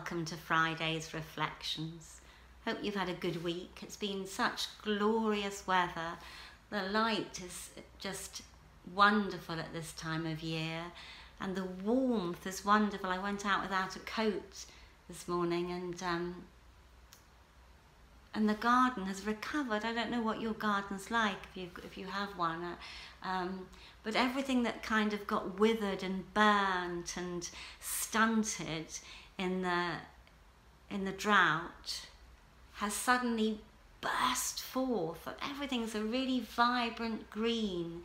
welcome to Friday's Reflections. Hope you've had a good week. It's been such glorious weather. The light is just wonderful at this time of year, and the warmth is wonderful. I went out without a coat this morning, and the garden has recovered. I don't know what your garden's like if you have one, but everything that kind of got withered and burnt and stunted in the drought has suddenly burst forth. Everything's a really vibrant green.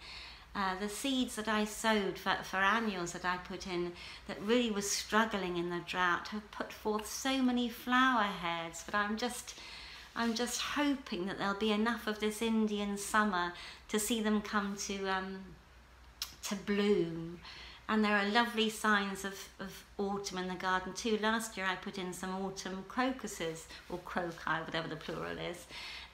The seeds that I sowed for annuals that I put in that really was struggling in the drought have put forth so many flower heads, but I'm just hoping that there'll be enough of this Indian summer to see them come to bloom. And there are lovely signs of autumn in the garden too. Last year I put in some autumn crocuses, or croci, whatever the plural is,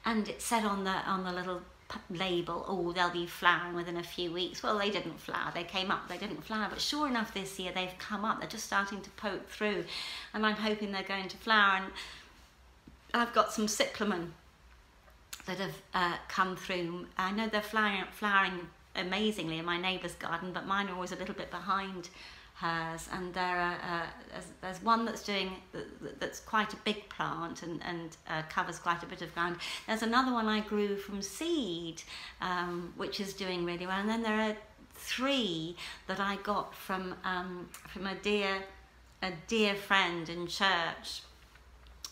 and it said on the little label, oh, they'll be flowering within a few weeks. Well, they didn't flower. They came up, they didn't flower, but sure enough this year they've come up. They're just starting to poke through, and I'm hoping they're going to flower. And I've got some cyclamen that have come through. I know they're flowering amazingly in my neighbour's garden, but mine are always a little bit behind hers. And there's one that's quite a big plant and covers quite a bit of ground. There's another one I grew from seed, which is doing really well. And then there are 3 that I got from a dear friend in church.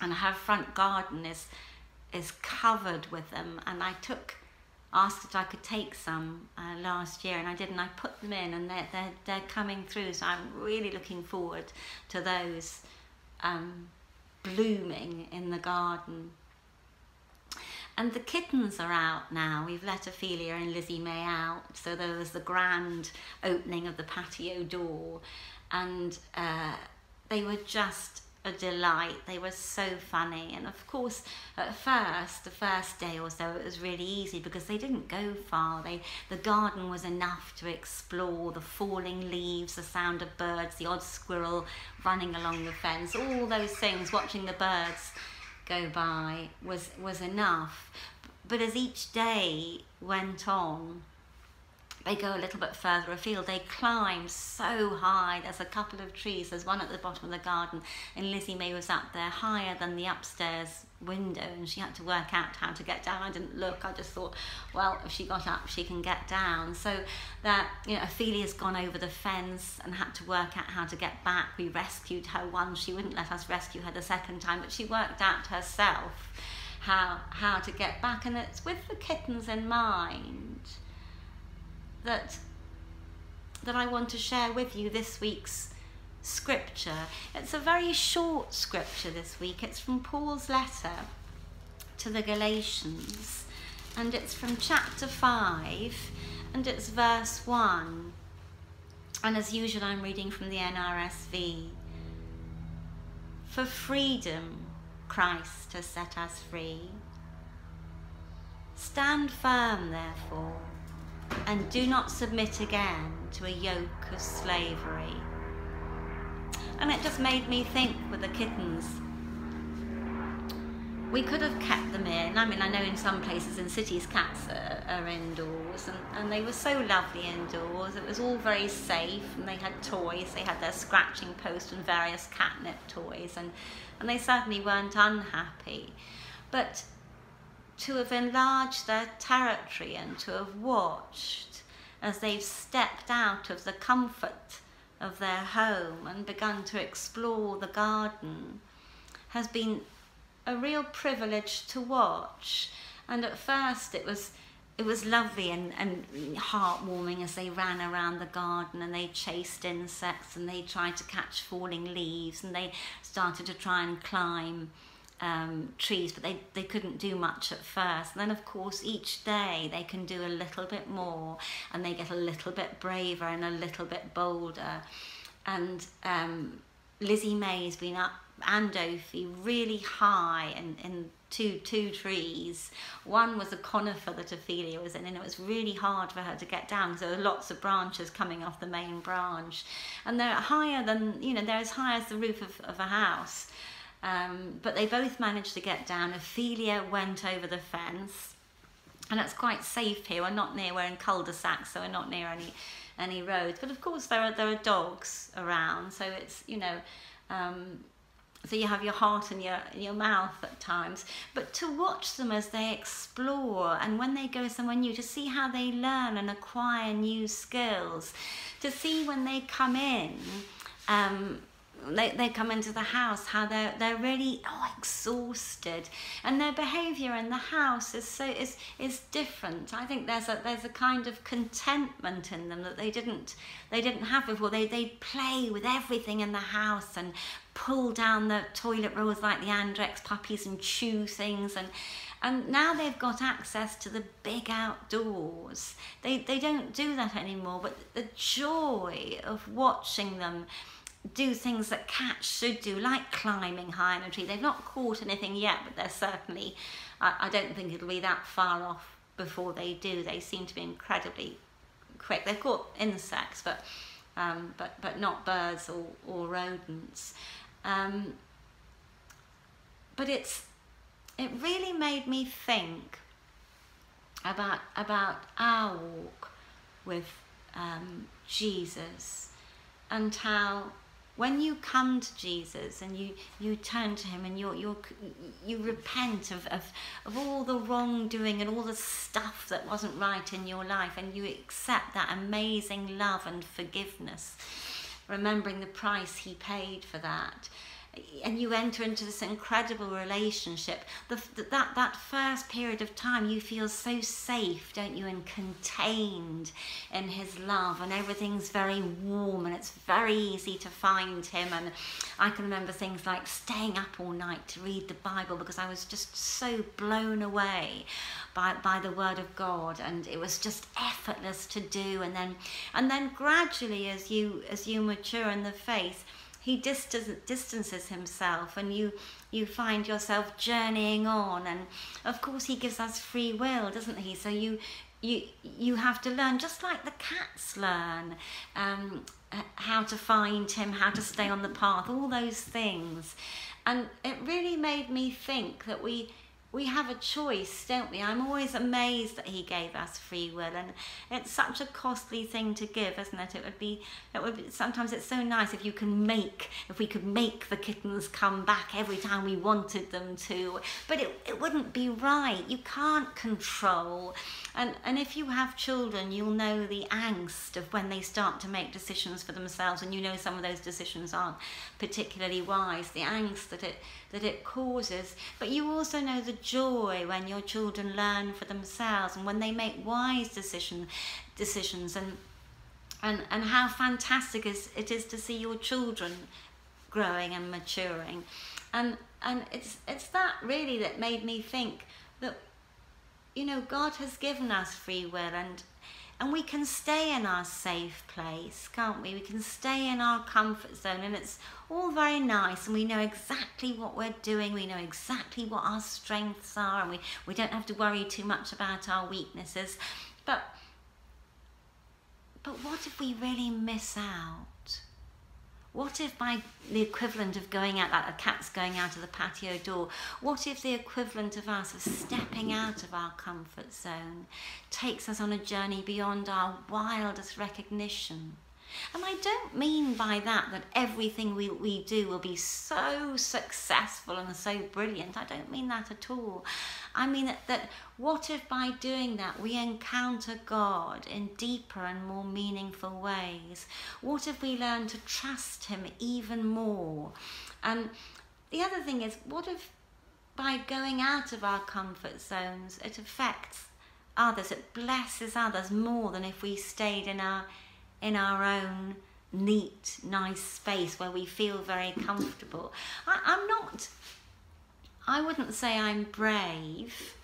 And her front garden is covered with them, and I asked if I could take some last year, and I did, and I put them in, and they're coming through. So I'm really looking forward to those blooming in the garden. And the kittens are out now. We've let Ophelia and Lizzie May out, so there was the grand opening of the patio door, and they were just a delight. They were so funny, and of course at first, the first day or so, it was really easy because they didn't go far. The garden was enough to explore. The falling leaves, the sound of birds, the odd squirrel running along the fence, all those things, watching the birds go by was enough. But as each day went on, they go a little bit further afield. They climb so high. There's a couple of trees. There's one at the bottom of the garden, and Lizzie May was up there higher than the upstairs window, and she had to work out how to get down. I didn't look. I just thought, well, if she got up, she can get down. So that, Ophelia's gone over the fence and had to work out how to get back. We rescued her once. She wouldn't let us rescue her the second time, but she worked out herself how to get back. And it's with the kittens in mind that I want to share with you this week's scripture. It's a very short scripture this week. It's from Paul's letter to the Galatians, and it's from chapter 5, and it's verse 1. And as usual, I'm reading from the NRSV. For freedom, Christ has set us free. Stand firm, therefore, and do not submit again to a yoke of slavery. And it just made me think with the kittens. We could have kept them in. I mean, I know in some places in cities cats are indoors, and they were so lovely indoors. It was all very safe, and they had toys. They had their scratching post and various catnip toys, and they certainly weren't unhappy. But to have enlarged their territory and to have watched as they've stepped out of the comfort of their home and begun to explore the garden has been a real privilege to watch. And at first it was lovely and heartwarming as they ran around the garden and they chased insects and they tried to catch falling leaves and they started to try and climb trees, but they couldn't do much at first. And then of course each day they can do a little bit more, and they get a little bit braver and a little bit bolder. And Lizzie May's been up and Ophi really high in two trees. One was a conifer that Ophelia was in, and it was really hard for her to get down because there were lots of branches coming off the main branch, and they're higher than, you know, they're as high as the roof of a house. But they both managed to get down. Ophelia went over the fence, and it's quite safe here. We're not near, we're in cul-de-sacs, so we're not near any roads. But of course there are dogs around, so it's, you know, so you have your heart in your mouth at times. But to watch them as they explore, and when they go somewhere new, to see how they learn and acquire new skills, to see when they come in, they come into the house, how they're really exhausted, and their behaviour in the house is different. I think there's a kind of contentment in them that they didn't have before. They'd play with everything in the house and pull down the toilet rolls like the Andrex puppies and chew things, and now they've got access to the big outdoors. They don't do that anymore, but the joy of watching them do things that cats should do, like climbing high in a tree. They've not caught anything yet, but they're certainly, I don't think it'll be that far off before they do. They seem to be incredibly quick. They've caught insects, but not birds or rodents. But it really made me think about our walk with Jesus, and how when you come to Jesus and you turn to him and you repent of all the wrongdoing and all the stuff that wasn't right in your life, and you accept that amazing love and forgiveness, remembering the price he paid for that, and you enter into this incredible relationship, that first period of time you feel so safe, don't you, and contained in his love, and everything's very warm and it's very easy to find him. And I can remember things like staying up all night to read the Bible because I was just so blown away by the word of God, and it was just effortless to do. And then gradually, as you mature in the faith, he distances himself, and you find yourself journeying on. And of course he gives us free will, doesn't he? So you have to learn, just like the cats learn, how to find him, how to stay on the path, all those things. And it really made me think that we have a choice, don't we? I'm always amazed that he gave us free will, and it's such a costly thing to give, isn't it? It would be sometimes it's so nice if we could make the kittens come back every time we wanted them to, but it wouldn't be right. You can't control. And if you have children, you'll know the angst of when they start to make decisions for themselves, and you know some of those decisions aren't particularly wise, the angst that it causes. But you also know the joy when your children learn for themselves, and when they make wise decisions, and how fantastic it is to see your children growing and maturing. And it's that really that made me think that, you know, God has given us free will, and we can stay in our safe place, can't we? We can stay in our comfort zone, and it's all very nice, and we know exactly what we're doing, we know exactly what our strengths are, and we don't have to worry too much about our weaknesses. But what if we really miss out? What if, by the equivalent of going out, like a cat's going out of the patio door, what if the equivalent of us of stepping out of our comfort zone takes us on a journey beyond our wildest recognition? And I don't mean by that everything we do will be so successful and so brilliant. I don't mean that at all. I mean that what if by doing that we encounter God in deeper and more meaningful ways? What if we learn to trust him even more? And the other thing is, what if by going out of our comfort zones it affects others, it blesses others more than if we stayed in our own neat, nice space where we feel very comfortable? I wouldn't say I'm brave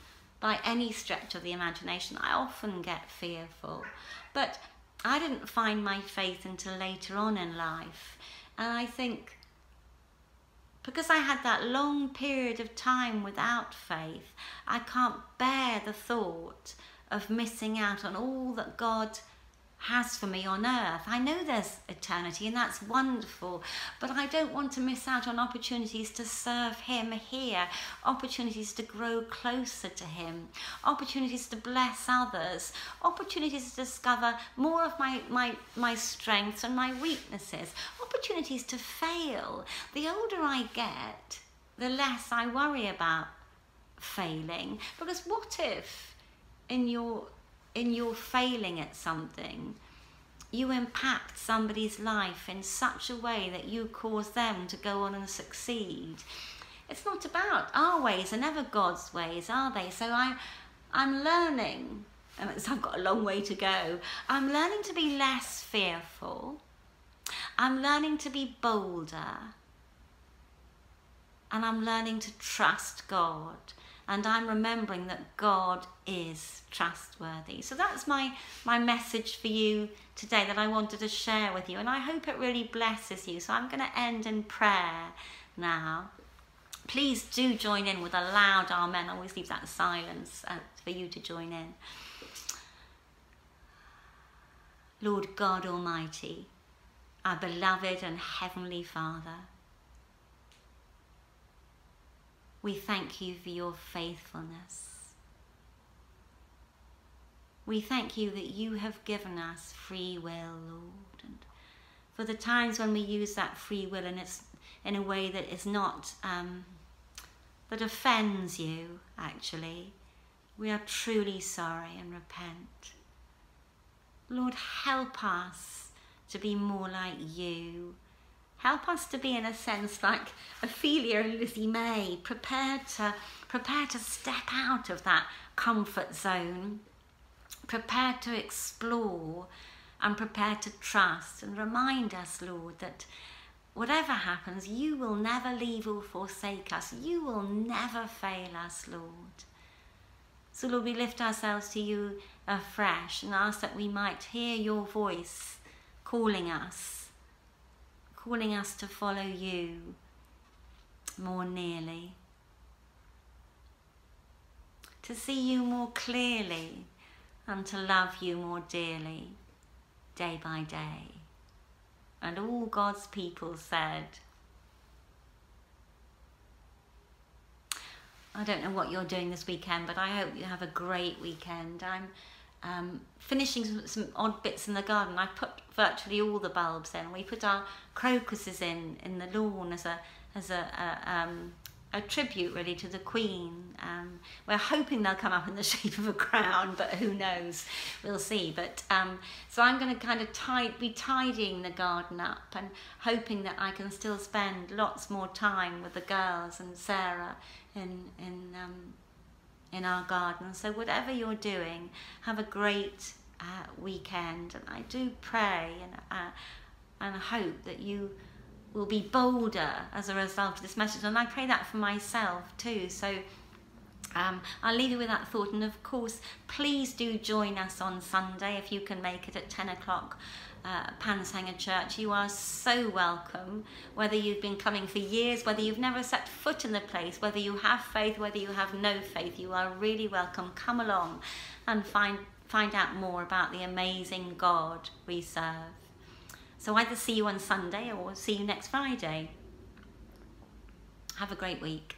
by any stretch of the imagination. I often get fearful, but I didn't find my faith until later on in life. And I think Because I had that long period of time without faith, I can't bear the thought of missing out on all that God has for me on earth. I know there's eternity and that's wonderful, but I don't want to miss out on opportunities to serve him here, opportunities to grow closer to him, opportunities to bless others, opportunities to discover more of my strengths and my weaknesses, opportunities to fail. The older I get, the less I worry about failing, because what if in your failing at something, you impact somebody's life in such a way that you cause them to go on and succeed? It's not about our ways, are never God's ways, are they? So I'm learning, and I've got a long way to go, I'm learning to be less fearful, I'm learning to be bolder, and I'm learning to trust God. And I'm remembering that God is trustworthy. So that's my message for you today that I wanted to share with you. And I hope it really blesses you. So I'm going to end in prayer now. Please do join in with a loud amen. I always leave that silence for you to join in. Lord God Almighty, our beloved and heavenly Father, we thank you for your faithfulness. We thank you that you have given us free will, Lord, and for the times when we use that free will and it's in a way that is not, that offends you, actually, we are truly sorry and repent. Lord, help us to be more like you. Help us to be, in a sense, like Ophelia and Lizzie May, prepared to step out of that comfort zone, prepared to explore and prepared to trust. And remind us, Lord, that whatever happens, you will never leave or forsake us. You will never fail us, Lord. So, Lord, we lift ourselves to you afresh and ask that we might hear your voice calling us to follow you more nearly, to see you more clearly and to love you more dearly day by day. And all God's people said, I don't know what you're doing this weekend, but I hope you have a great weekend. I'm finishing some odd bits in the garden. I put virtually all the bulbs in. We put our crocuses in the lawn as a tribute really to the Queen. We're hoping they'll come up in the shape of a crown, but who knows? We'll see. But so I'm going to kind of be tidying the garden up and hoping that I can still spend lots more time with the girls and Sarah in our garden. So whatever you're doing, have a great weekend. And I do pray and hope that you will be bolder as a result of this message. And I pray that for myself too. So I'll leave you with that thought. And of course, please do join us on Sunday if you can make it at 10 o'clock. Panshanger Church. You are so welcome, whether you've been coming for years, whether you've never set foot in the place, whether you have faith, whether you have no faith, you are really welcome. Come along and find out more about the amazing God we serve. So either see you on Sunday or see you next Friday. Have a great week.